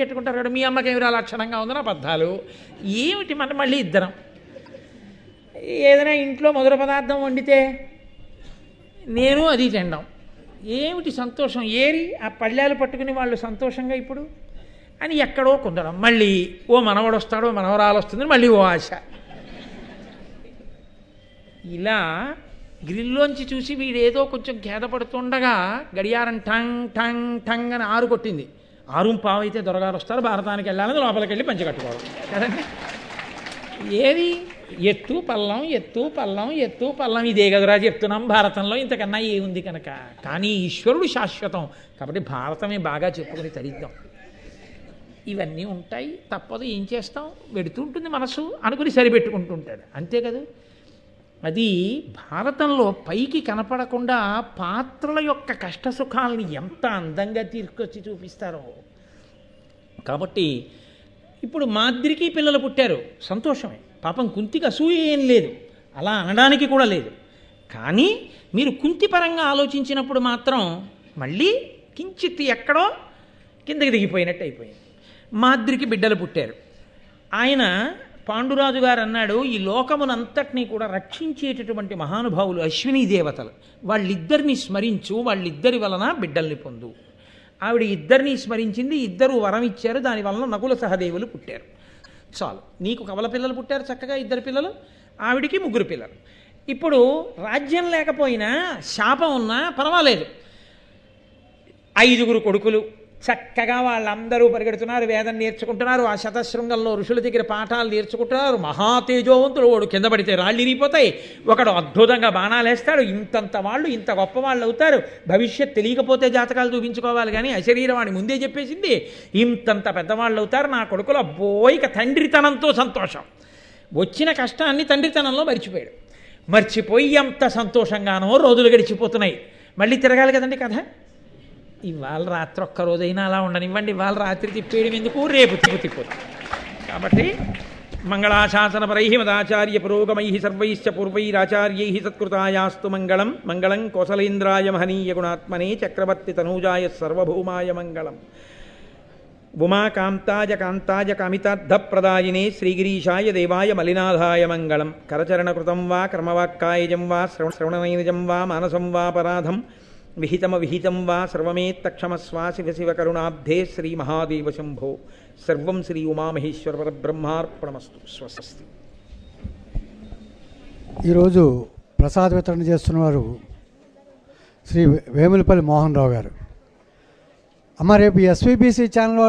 పెట్టుకుంటారు కదా, మీ అమ్మకేమిరా లక్షణంగా ఉందని అబద్ధాలు. ఏమిటి మనం మళ్ళీ ఇద్దరం ఏదైనా ఇంట్లో మధుర పదార్థం వండితే నేను అది తినడం, ఏమిటి సంతోషం, ఏరి ఆ పళ్ళాలు పట్టుకుని వాళ్ళు సంతోషంగా ఇప్పుడు అని ఎక్కడో కొందరం. మళ్ళీ ఓ మనవడు వస్తాడో మనవరాలు వస్తుందని మళ్ళీ ఓ ఆశ. ఇలా గ్రిల్లోంచి చూసి వీడేదో కొంచెం ఖేదపడుతుండగా గడియారం టంగ్ టంగ్ టంగ్ అని 6 కొట్టింది. 6:15 అయితే దొరగారు వస్తారు, భారతానికి వెళ్ళాలని లోపలికి వెళ్ళి పంచి కట్టుకోవడం కదండి. ఏది ఎత్తు పల్లం ఎత్తు పల్లం ఎత్తు పల్లం, ఇదే కదరా చెప్తున్నాం భారతంలో, ఇంతకన్నా ఏముంది కనుక. కానీ ఈశ్వరుడు శాశ్వతం కాబట్టి భారతమే బాగా చెప్పుకొని తరిద్దాం. ఇవన్నీ ఉంటాయి, తప్పదు, ఏం చేస్తాం, వెడుతుంటుంది మనసు అనుకుని సరిపెట్టుకుంటుంటాడు, అంతే కదా. అది భారతంలో పైకి కనపడకుండా పాత్రల యొక్క కష్టసుఖాలని ఎంత అందంగా తీసుకొచ్చి చూపిస్తారో. కాబట్టి ఇప్పుడు మాద్రికి పిల్లలు పుట్టారు, సంతోషమే, పాపం కుంతికి అసూయ ఏం లేదు, అలా అనడానికి కూడా లేదు. కానీ మీరు కుంతి పరంగా ఆలోచించినప్పుడు మాత్రం మళ్ళీ కించిత్ ఎక్కడో కిందకి దిగిపోయినట్టు అయిపోయింది. మాద్రికి బిడ్డలు పుట్టారు. ఆయన పాండురాజు గారు అన్నాడు, ఈ లోకమునంతటినీ కూడా రక్షించేటటువంటి మహానుభావులు అశ్వినీ దేవతలు, వాళ్ళిద్దరినీ స్మరించు, వాళ్ళిద్దరి వలన బిడ్డల్ని పొందు. ఆవిడ ఇద్దరినీ స్మరించింది, ఇద్దరు వరం ఇచ్చారు, దానివలన నకుల సహదేవులు పుట్టారు. చాలు, నీకు కవల పిల్లలు పుట్టారు చక్కగా, 2 పిల్లలు, ఆవిడికి 3 పిల్లలు. ఇప్పుడు రాజ్యం లేకపోయినా శాపం ఉన్నా పర్వాలేదు, 5 కొడుకులు చక్కగా వాళ్ళందరూ పరిగెడుతున్నారు, వేదం నేర్చుకుంటున్నారు, ఆ శతశృంగంలో ఋషుల దగ్గర పాఠాలు నేర్చుకుంటున్నారు. మహాతేజోవంతుడు, వాడు కింద పడితే రాళ్ళు ఇరిగిపోతాయి, ఒకడు అద్భుతంగా బాణాలు వేస్తాడు, ఇంతంత వాళ్ళు ఇంత గొప్ప వాళ్ళు అవుతారు. భవిష్యత్ తెలియకపోతే జాతకాలు చూపించుకోవాలి కానీ అశరీరవాణి ముందే చెప్పేసింది, ఇంతంత పెద్దవాళ్ళు అవుతారు నా కొడుకులు. అబ్బోయిక తండ్రితనంతో సంతోషం, వచ్చిన కష్టాన్ని తండ్రితనంలో మర్చిపోయాడు. మర్చిపోయి ఎంత సంతోషంగానో రోజులు గడిచిపోతున్నాయి. మళ్ళీ తిరగాలి కదండి కథ. ఇవాళ రాత్రి ఒక్క రోజైనా అలా ఉండనివ్వండి, ఇవాళ రాత్రి తిప్పేయడం ఎందుకు, రేపు తిప్పుతుంది. కాబట్టి మంగళాశాసనపరై మదాచార్య పురోగమై సర్వైశ్చ పూర్వైరాచార్యై సత్కృతాయాస్తు మంగళం. మంగళం కోసలేంద్రాయ మహనీయ గుణాత్మనే చక్రవర్తి తనూజాయ సర్వభౌమాయ మంగళం. ఉమాకాంతాయ కాంతాయ కామితార్థప్రదాయినే శ్రీగిరీశాయ దేవాయ మలినాథాయ మంగళం. కరచరణకృతం వా కర్మవాక్కాయజం వా శ్రవణనైనజం వా మానసం వా పరాధం విహితం వా సర్వమేత్తక్షమస్వా శివ శివ కరుణాబ్ధే శ్రీ మహాదేవ శంభో. సర్వం శ్రీ ఉమామహేశ్వర పరబ్రహ్మార్పణమస్తు. స్వస్తి. ఈరోజు ప్రసాద వితరణ చేస్తున్నవారు శ్రీ వేములపల్లి మోహన్ రావు గారు. అమ్మ రేపు ఎస్వీబీసీ ఛానల్లో